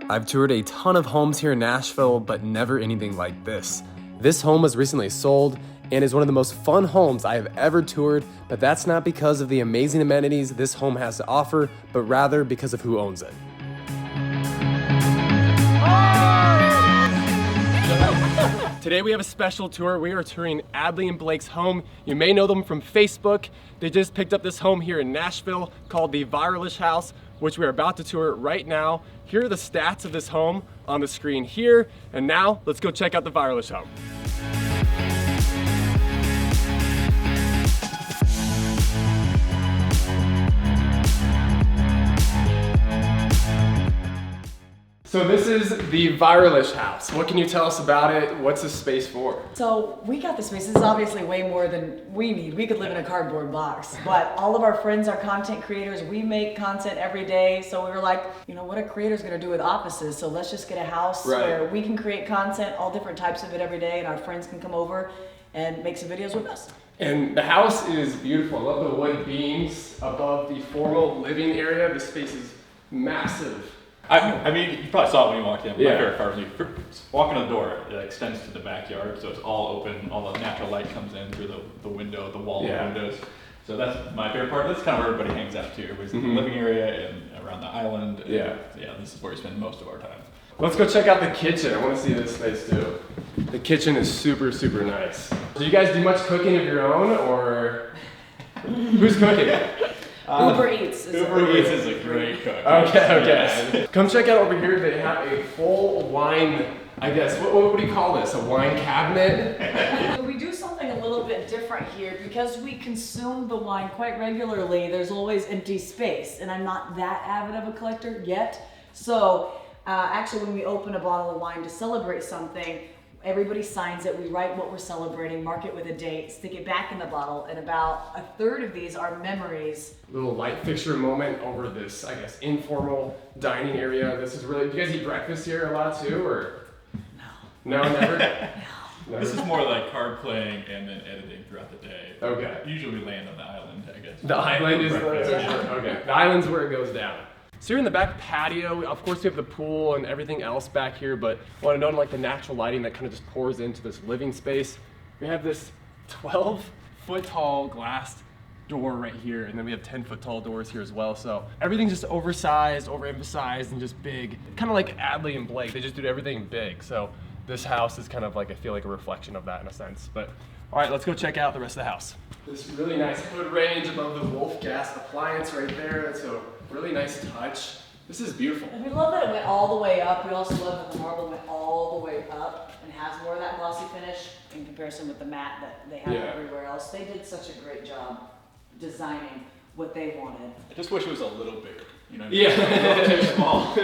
I've toured a ton of homes here in Nashville, but never anything like this. This home was recently sold and is one of the most fun homes I have ever toured, but that's not because of the amazing amenities this home has to offer, but rather because of who owns it. Today we have a special tour. We are touring Adley and Blake's home. You may know them from Facebook. They just picked up this home here in Nashville called the Viralish House, which we're about to tour right now. Here are the stats of this home on the screen here. And now let's go check out the Viralish home. So this is the Viralish house. What can you tell us about it? What's this space for? So we got the space. This is obviously way more than we need. We could live in a cardboard box, but all of our friends are content creators. We make content every day. So we were like, you know, what are creators gonna do with offices? So let's just get a house where we can create content, all different types of it every day, and our friends can come over and make some videos with us. And the house is beautiful. I love the wood beams above the formal living area. The space is massive. I mean, you probably saw it when you walked in. My Yeah. favorite part was you walk in the door, it extends to the backyard, so it's all open, all the natural light comes in through the window, the wall windows. So that's my favorite part. That's kind of where everybody hangs out too. Everybody's in the living area and around the island. And yeah, this is where we spend most of our time. Let's go check out the kitchen. I want to see this space too. The kitchen is super, super nice. Do you guys do much cooking of your own, or who's cooking? Uber Eats. Uber Eats is a great cook. Okay. Come check out over here. They have a full wine, I guess, what do you call this? A wine cabinet? We do something a little bit different here because we consume the wine quite regularly. There's always empty space, and I'm not that avid of a collector yet. So actually, when we open a bottle of wine to celebrate something, everybody signs it, we write what we're celebrating, mark it with a date, stick it back in the bottle, and about a third of these are memories. Little light fixture moment over this, I guess, informal dining area. This is really, do you guys eat breakfast here a lot too, or? No. No, never? No. This is more like card playing and then editing throughout the day. Okay. Usually we land on the island, I guess. The island is breakfast. okay. The island's where it goes down. So you're in the back patio. Of course, we have the pool and everything else back here, but I want to note like the natural lighting that kind of just pours into this living space. We have this 12-foot tall glass door right here, and then we have 10-foot tall doors here as well. So everything's just oversized, overemphasized, and just big. Kind of like Adley and Blake. They just do everything big. So this house is kind of like, I feel like a reflection of that in a sense. But all right, let's go check out the rest of the house. This really nice hood range above the Wolf gas appliance right there. That's a really nice touch. This is beautiful. And we love that it went all the way up. We also love that the marble went all the way up and has more of that glossy finish in comparison with the matte that they have everywhere else. They did such a great job designing what they wanted. I just wish it was a little bigger. You know what I mean? Yeah. A little too small.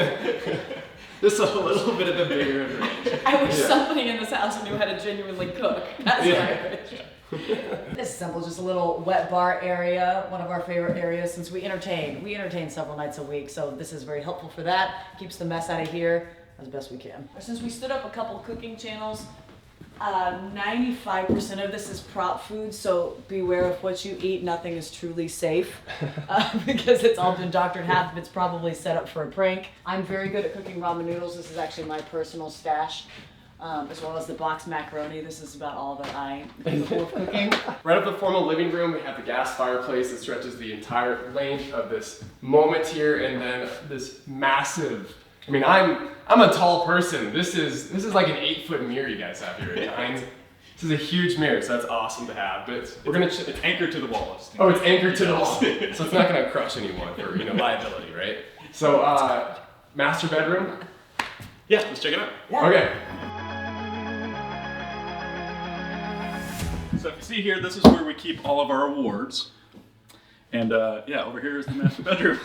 Just a little bit of a bigger range. I wish somebody in this house knew how to genuinely cook. That's what I wish. It's simple, just a little wet bar area, one of our favorite areas since we entertain. We entertain several nights a week, so this is very helpful for that. Keeps the mess out of here as best we can. Since we stood up a couple cooking channels, 95% of this is prop food, so beware of what you eat. Nothing is truly safe because it's all been doctored. Half of it's probably set up for a prank. I'm very good at cooking ramen noodles. This is actually my personal stash. As well as the box macaroni. This is about all that I do for cooking. Right up the formal living room, we have the gas fireplace that stretches the entire length of this moment here, and then this massive, I mean, I'm a tall person. This is like an 8-foot mirror you guys have here at times. This is a huge mirror, so that's awesome to have. But we're gonna it's anchored to the wall. It's anchored to the wall, so it's not gonna crush anyone for liability, right? So master bedroom. Yeah, let's check it out. Yeah. Okay. So if you see here, this is where we keep all of our awards. And yeah, over here is the master bedroom.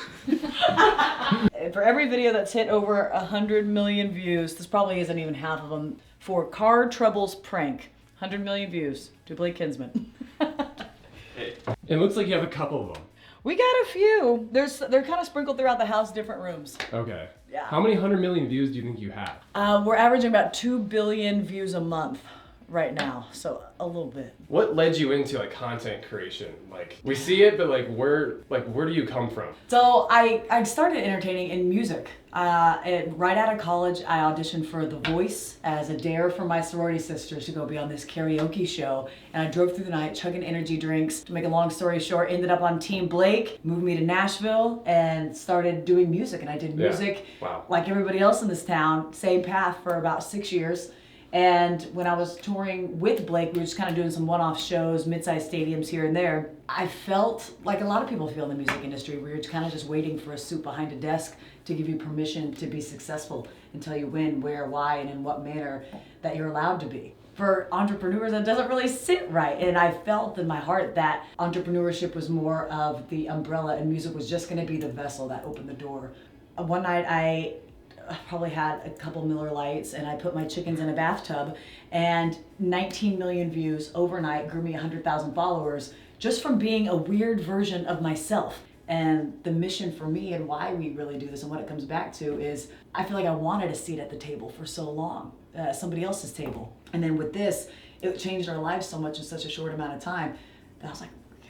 For every video that's hit over 100 million views, this probably isn't even half of them, for Car Troubles Prank. 100 million views to Blake Kinsman. Hey. It looks like you have a couple of them. We got a few. They're kind of sprinkled throughout the house, different rooms. Okay. Yeah. How many 100 million views do you think you have? We're averaging about 2 billion views a month right now, so a little bit. What led you into like content creation? Like we see it, but where do you come from? So I started entertaining in music. Right out of college, I auditioned for The Voice as a dare for my sorority sisters to go be on this karaoke show. And I drove through the night chugging energy drinks. To make a long story short, ended up on Team Blake, moved me to Nashville, and started doing music. And I did music like everybody else in this town, same path for about 6 years. And when I was touring with Blake, we were just kind of doing some one-off shows, mid-sized stadiums here and there. I felt like a lot of people feel in the music industry, where you're kind of just waiting for a suit behind a desk to give you permission to be successful and tell you when, where, why, and in what manner that you're allowed to be. For entrepreneurs, that doesn't really sit right. And I felt in my heart that entrepreneurship was more of the umbrella and music was just going to be the vessel that opened the door. One night I probably had a couple Miller Lights and I put my chickens in a bathtub, and 19 million views overnight grew me 100,000 followers just from being a weird version of myself. And the mission for me and why we really do this and what it comes back to is I feel like I wanted a seat at the table for so long, somebody else's table. And then with this, it changed our lives so much in such a short amount of time that I was like,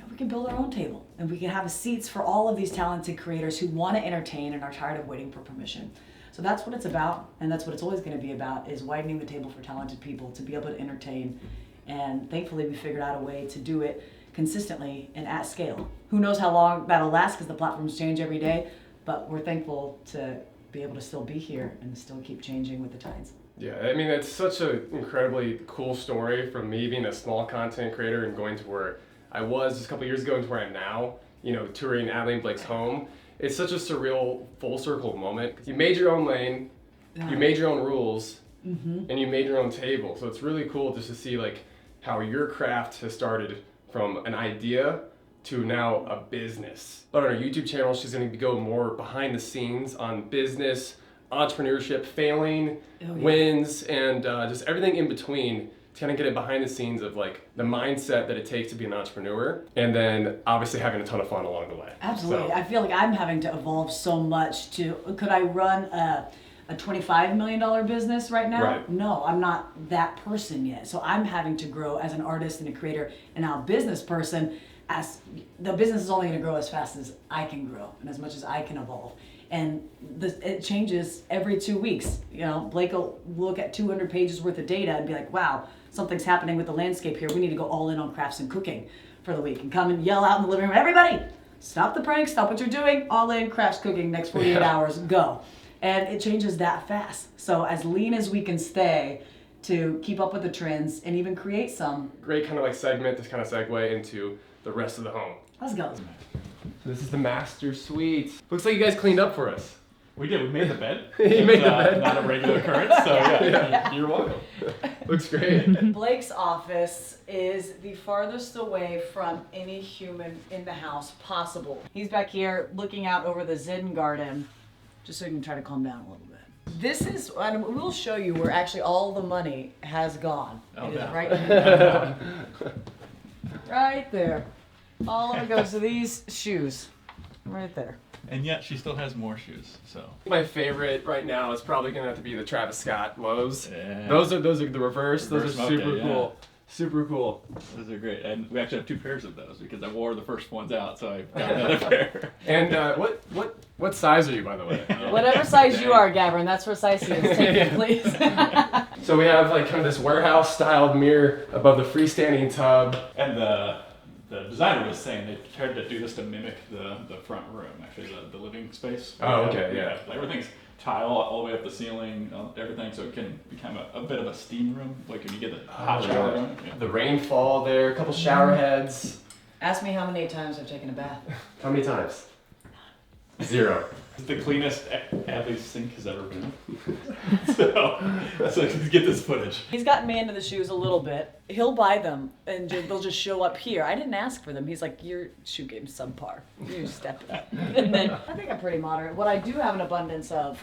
we can build our own table and we can have seats for all of these talented creators who want to entertain and are tired of waiting for permission. So that's what it's about, and that's what it's always going to be about, is widening the table for talented people to be able to entertain. And thankfully we figured out a way to do it consistently and at scale. Who knows how long that'll last, because the platforms change every day, but we're thankful to be able to still be here and still keep changing with the tides. Yeah, I mean, it's such an incredibly cool story from me being a small content creator and going to where I was just a couple years ago and to where I am now, touring Adley and Blake's home. It's such a surreal full circle moment. You made your own lane, you made your own rules, and you made your own table. So it's really cool just to see how your craft has started from an idea to now a business. But on our YouTube channel, she's going to go more behind the scenes on business, entrepreneurship, failing, wins, and just everything in between. To kind of get it behind the scenes of the mindset that it takes to be an entrepreneur, and then obviously having a ton of fun along the way. Absolutely. So, I feel like I'm having to evolve so much could I run a $25 million business right now? Right. No, I'm not that person yet. So I'm having to grow as an artist and a creator and now a business person. As the business is only going to grow as fast as I can grow and as much as I can evolve. And it changes every 2 weeks. Blake will look at 200 pages worth of data and be like, wow, something's happening with the landscape here. We need to go all in on crafts and cooking for the week, and come and yell out in the living room, everybody, stop the prank, stop what you're doing, all in, crafts, cooking, next 48 hours, go. And it changes that fast. So as lean as we can stay to keep up with the trends and even create some. Great kind of segment to kind of segue into the rest of the home. Let's go. So this is the master suite. Looks like you guys cleaned up for us. We did. We made the bed. You made the bed. Not a regular occurrence, so yeah. You're welcome. Looks great. Blake's office is the farthest away from any human in the house possible. He's back here looking out over the Zen garden, just so you can try to calm down a little bit. This is, and we'll show you where actually all the money has gone. It is right here. Right there. All of it goes to these shoes. Right there. And yet she still has more shoes, so. My favorite right now is probably gonna have to be the Travis Scott lows. Yeah. Those are the reverse. Those are super mocha, cool. Super cool. Those are great. And we actually have 2 pairs of those because I wore the first ones out, so I got another pair. And what size are you, by the way? Whatever size you are, Gavin, that's precisely it. Take it, please. So we have kind of this warehouse styled mirror above the freestanding tub. And the designer was saying they tried to do this to mimic the front room, actually, the living space. Oh, okay, yeah. Everything's tile all the way up the ceiling, everything, so it can become a bit of a steam room, when you get the hot shower room. Yeah. The rainfall there, a couple shower heads. Ask me how many times I've taken a bath. How many times? 0. It's the cleanest Adley's sink has ever been. so get this footage. He's gotten me into the shoes a little bit. He'll buy them and they'll just show up here. I didn't ask for them. He's like, your shoe game's subpar. You step it up. And then I think I'm pretty moderate. What I do have an abundance of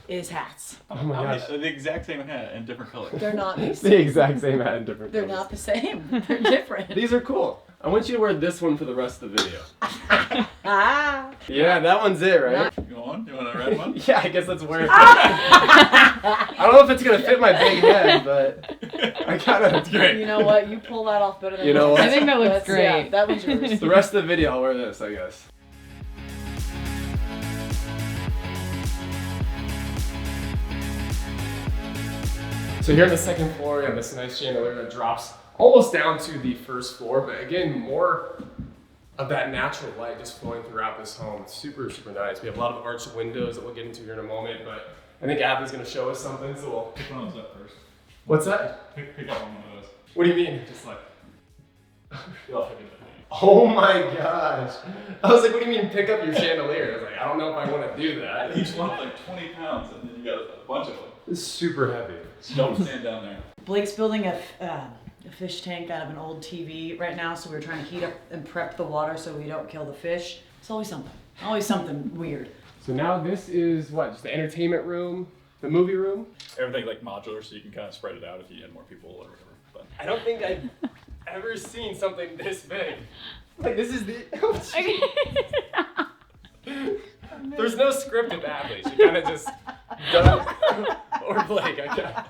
is hats. Oh my gosh. The exact same hat in different colors. They're not the same. The exact same hat in different They're colors. not the same. They're different. These are cool. I want you to wear this one for the rest of the video. Ah. Yeah, that one's it, right? You want a red one? Yeah, I guess that's where it I don't know if it's going to fit my big head, but I got it. It's great. You know what? You pull that off better than You know what? I think that looks That's- great. Yeah, that one's yours. The rest of the video, I'll wear this, I guess. So here on the second floor, we have this nice chandelier that drops almost down to the first floor, but again, more of that natural light just flowing throughout this home. It's super, super nice. We have a lot of arched windows that we'll get into here in a moment, but I think Adley's gonna show us something, so we'll... Pick one of those up first. What's that? Pick up one of those. What do you mean? Just like, you'll have to get that. Oh my gosh. I was like, what do you mean pick up your chandelier? I was like, I don't know if I want to do that. Each one's like 20 pounds, and then you got a bunch of them. It's super heavy. So don't stand down there. Blake's building a fish tank out of an old TV right now, so we're trying to heat up and prep the water so we don't kill the fish. It's always something weird. So now this is what? Just the entertainment room, the movie room? Everything like modular, so you can kind of spread it out if you had more people or whatever. But I don't think I've ever seen something this big. Like this is the... There's no script in Adley. She kind of just does. Or Blake, I guess.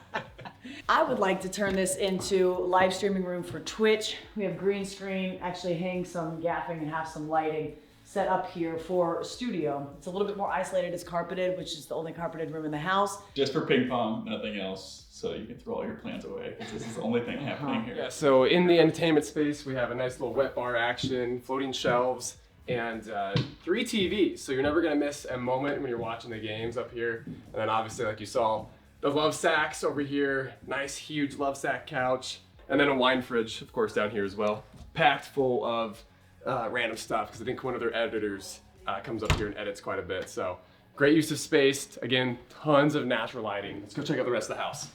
I would like to turn this into live streaming room for Twitch. We have green screen, actually hang some gaffing and have some lighting set up here for studio. It's a little bit more isolated. It's carpeted, which is the only carpeted room in the house. just for ping pong, nothing else. So you can throw all your plans away, because this is the only thing happening here. Yeah, so in the entertainment space, we have a nice little wet bar action, floating shelves, and 3 TVs. So you're never gonna miss a moment when you're watching the games up here. And then obviously, like you saw, the love sacks over here, nice huge love sack couch, and then a wine fridge, of course, down here as well. Packed full of random stuff, because I think one of their editors comes up here and edits quite a bit. So great use of space. Again, tons of natural lighting. Let's go check out the rest of the house.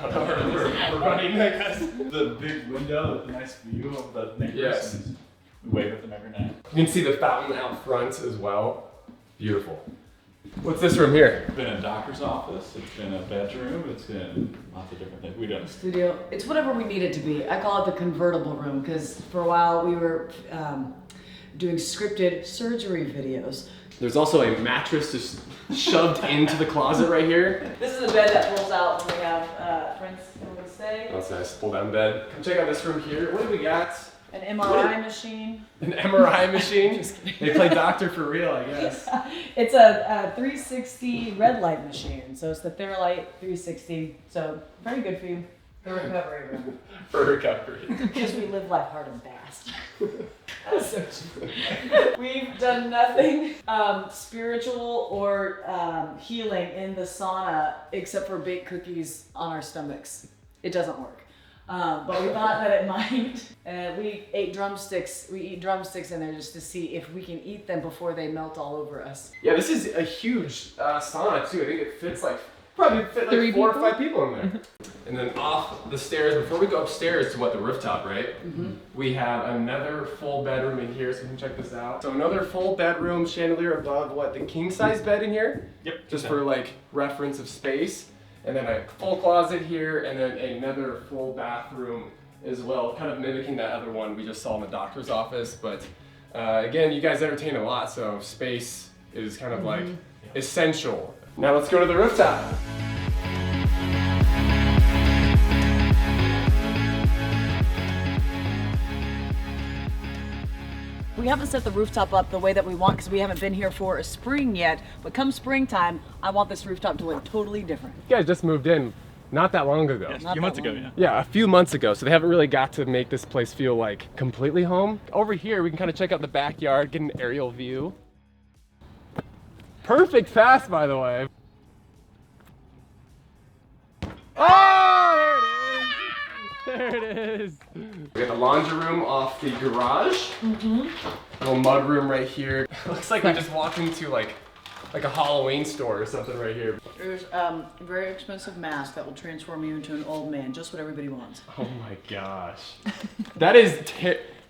We're running, I guess. The big window with the nice view of the neighbors. Yes. And we wave at them every night. You can see the fountain out front as well. Beautiful. What's this room here? It's been a doctor's office, it's been a bedroom, it's been lots of different things. We don't. Studio, it's whatever we need it to be. I call it the convertible room because for a while we were doing scripted surgery videos. There's also a mattress just shoved into the closet right here. This is a bed that pulls out when we have friends coming to stay. That's nice, pull down bed. Come check out this room here. What do we got? An MRI machine. An MRI machine? They play doctor for real, I guess. It's a 360 red light machine. So it's the Theralite 360. So very good for you. The recovery room. For recovery. Because we live life hard and fast. That's so true. We've done nothing spiritual or healing in the sauna except for baked cookies on our stomachs. It doesn't work. But we thought that it might. We ate drumsticks. We eat drumsticks in there just to see if we can eat them before they melt all over us. Yeah, this is a huge sauna too. I think it fits like, probably fit like 3 4 or people? 5 people in there. And then off the stairs, before we go upstairs to the rooftop, right? Mm-hmm. We have another full bedroom in here, so you can check this out. So another full bedroom, chandelier above the king size bed in here? Yep. Just for like reference of space. And then a full closet here, and then another full bathroom as well, kind of mimicking that other one we just saw in the doctor's office. But again, you guys entertain a lot, so space is kind of like essential. Now let's go to the rooftop. We haven't set the rooftop up the way that we want because we haven't been here for a spring yet. But come springtime, I want this rooftop to look totally different. You guys just moved in not that long ago. A Not few that months ago, long. yeah. Yeah, a few months ago, so they haven't really got to make this place feel like completely home. Over here, we can kind of check out the backyard, get an aerial view. Perfect pass, by the way. Oh, there it is. We got the laundry room off the garage. Little mud room right here. Looks like we just walked into like a Halloween store or something right here. There's a very expensive mask that will transform you into an old man, just what everybody wants. Oh my gosh. That is,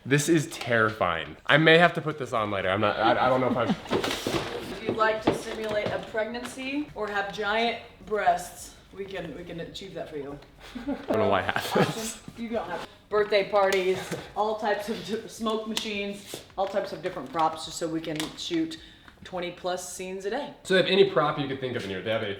this is terrifying. I may have to put this on later. I don't know if I'm. If you'd like to simulate a pregnancy or have giant breasts, we can achieve that for you. I don't know why I have this. You don't have birthday parties, all types of smoke machines, all types of different props, just so we can shoot 20 plus scenes a day. So they have any prop you could think of in here. They have a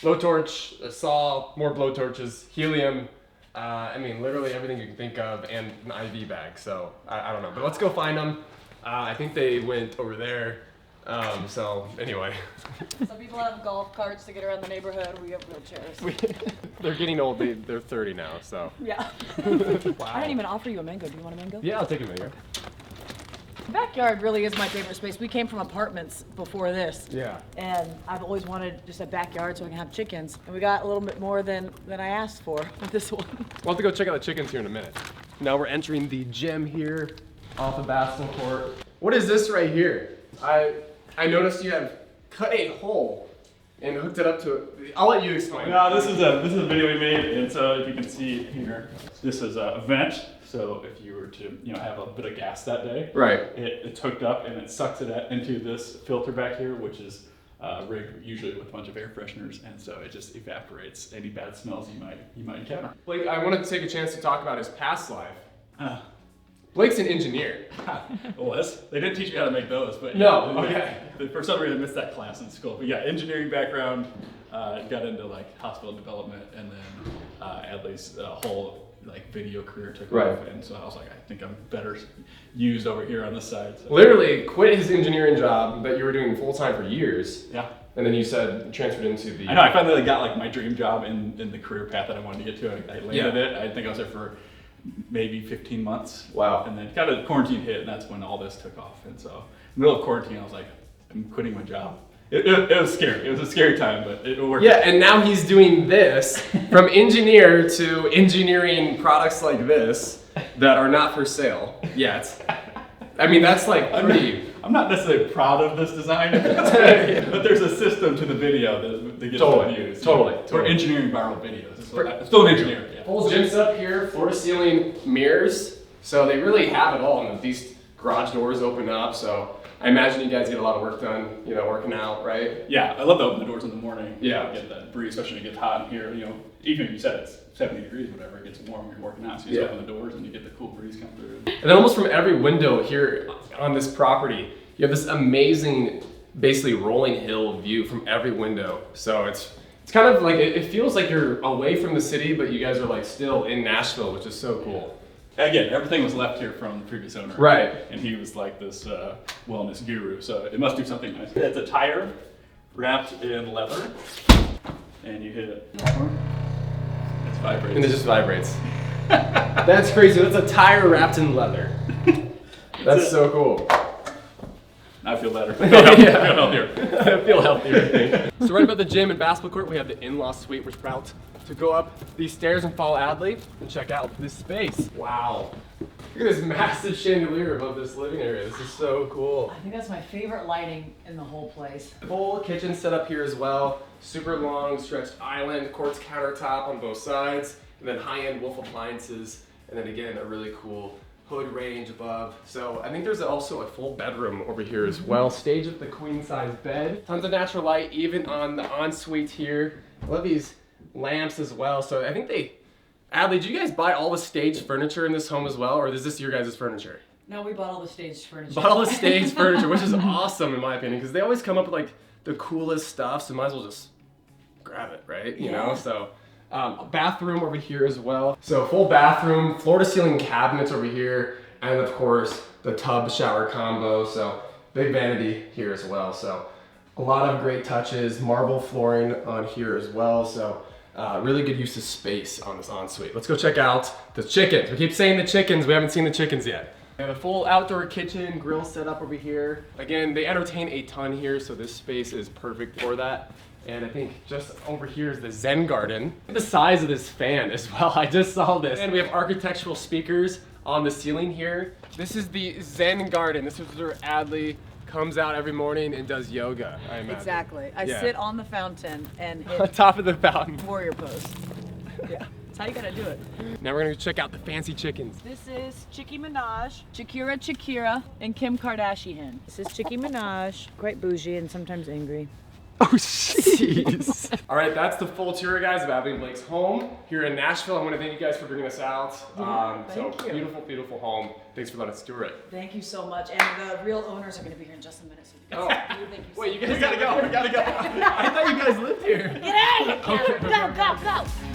blowtorch, a saw, more blowtorches, helium. I mean, literally everything you can think of, and an IV bag. So I don't know, but let's go find them. I think they went over there. So anyway. Some people have golf carts to get around the neighborhood. We have wheelchairs. They're getting old. They're 30 now. So. Yeah. Wow. I didn't even offer you a mango. Do you want a mango? Yeah, I'll take a mango. The backyard really is my favorite space. We came from apartments before this. Yeah. And I've always wanted just a backyard so I can have chickens. And we got a little bit more than I asked for with this one. We'll have to go check out the chickens here in a minute. Now we're entering the gym here off the basketball court. What is this right here? I noticed you have cut a hole and hooked it up to it. I'll let you explain. No, this is a video we made, and so if you can see here, this is a vent. So if you were to have a bit of gas that day, Right. It's hooked up and it sucks it into this filter back here, which is rigged usually with a bunch of air fresheners, and so it just evaporates any bad smells you might encounter. Blake, I wanted to take a chance to talk about his past life. Blake's an engineer. They didn't teach me how to make those, but No, okay. For some reason I missed that class in school. But yeah, engineering background, got into like hospital development, and then Adley's whole like video career took Right. off, and so I was like, I think I'm better used over here on this side. So. Literally quit his engineering job that you were doing full time for years. Yeah. And then you said transferred into the. I know. I finally got like my dream job in the career path that I wanted to get to. I landed it. I think I was there for maybe 15 months. Wow. And then kind of quarantine hit, and that's when all this took off. And so, in the middle of quarantine, I was like, I'm quitting my job. It was scary. It was a scary time, but it worked. Yeah, and now he's doing this from engineer to engineering products like this that are not for sale yet. I mean, that's like pretty. I'm not necessarily proud of this design, but there's a system to the video that gets used. Totally. For engineering viral videos. Still an engineer. Yeah. Whole gym setup here, floor to ceiling mirrors. So they really have it all. And these garage doors open up. So I imagine you guys get a lot of work done, working out, right? Yeah, I love to open the doors in the morning. Yeah. Get that breeze, especially when it gets hot in here. Even if you said it's 70 degrees, whatever, it gets warm when you're working out. So you just open the doors and you get the cool breeze come through. And then almost from every window here on this property, you have this amazing, basically rolling hill view from every window. So it's kind of like, it feels like you're away from the city, but you guys are like still in Nashville, which is so cool. Again, everything was left here from the previous owner. Right. And he was like this wellness guru, so it must do something nice. It's a tire wrapped in leather, and you hit it. It vibrates. And it just vibrates. That's crazy. That's a tire wrapped in leather. That's so cool. I feel better. I feel healthier. I feel healthier, I think. So right about the gym and basketball court, we have the in-law suite. We're about to go up these stairs and follow Adley and check out this space. Wow. Look at this massive chandelier above this living area. This is so cool. I think that's my favorite lighting in the whole place. Full kitchen set up here as well. Super long stretched island, quartz countertop on both sides, and then high-end Wolf appliances, and then again, a really cool hood range above. So I think there's also a full bedroom over here as well. Stage with the queen size bed. Tons of natural light even on the ensuite here. I love these lamps as well. So I think Adley, did you guys buy all the stage furniture in this home as well, or is this your guys' furniture? No, we bought all the stage furniture. Bought all the stage furniture, which is awesome in my opinion, because they always come up with like the coolest stuff, so might as well just grab it, right? You know, so. A bathroom over here as well. So full bathroom, floor to ceiling cabinets over here, and of course the tub shower combo. So big vanity here as well. So a lot of great touches, marble flooring on here as well. So really good use of space on this ensuite. Let's go check out the chickens. We keep saying the chickens, we haven't seen the chickens yet. We have a full outdoor kitchen, grill set up over here. Again, they entertain a ton here, so this space is perfect for that. And I think just over here is the Zen garden. The size of this fan as well, I just saw this. And we have architectural speakers on the ceiling here. This is the Zen garden. This is where Adley comes out every morning and does yoga, I imagine. Exactly. I sit on the fountain and hit on top of the fountain. warrior pose. Yeah, that's how you gotta do it. Now we're gonna check out the fancy chickens. This is Nicki Minaj, Shakira, and Kim Kardashian. This is Nicki Minaj, quite bougie and sometimes angry. Oh, jeez. All right, that's the full tour, guys, of Adley and Blake's home here in Nashville. I want to thank you guys for bringing us out. Thank you. Beautiful, beautiful home. Thanks for letting us tour it. Thank you so much. And the real owners are going to be here in just a minute. So you guys, thank you so Wait, you guys gotta go. We gotta go. I thought you guys lived here. Get out of here, Kevin. Go, go, go.